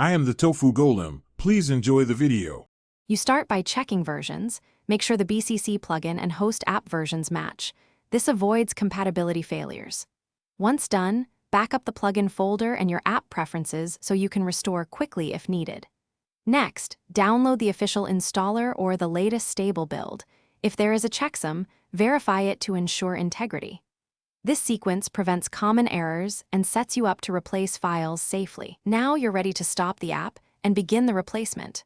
I am the Tofu Golem. Please enjoy the video. You start by checking versions. Make sure the BCC plugin and host app versions match. This avoids compatibility failures. Once done, back up the plugin folder and your app preferences so you can restore quickly if needed. Next, download the official installer or the latest stable build. If there is a checksum, verify it to ensure integrity. This sequence prevents common errors and sets you up to replace files safely. Now you're ready to stop the app and begin the replacement.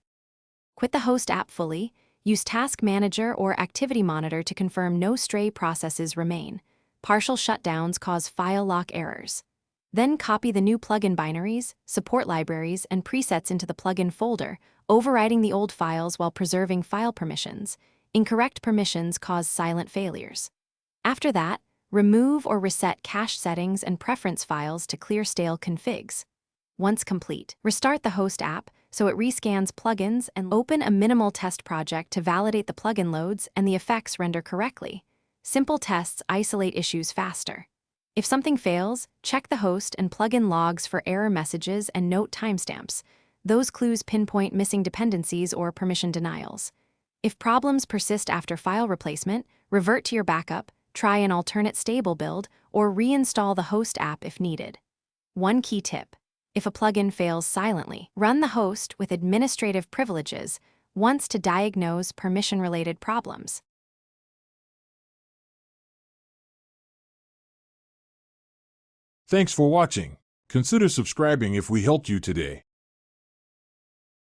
Quit the host app fully. Use Task Manager or Activity Monitor to confirm no stray processes remain. Partial shutdowns cause file lock errors. Then copy the new plugin binaries, support libraries, and presets into the plugin folder, overriding the old files while preserving file permissions. Incorrect permissions cause silent failures. After that, remove or reset cache settings and preference files to clear stale configs. Once complete, restart the host app so it rescans plugins and open a minimal test project to validate the plugin loads and the effects render correctly. Simple tests isolate issues faster. If something fails, check the host and plugin logs for error messages and note timestamps. Those clues pinpoint missing dependencies or permission denials. If problems persist after file replacement, revert to your backup, try an alternate stable build, or reinstall the host app if needed. One key tip: if a plugin fails silently, run the host with administrative privileges once to diagnose permission-related problems. Thanks for watching. Consider subscribing if we helped you today.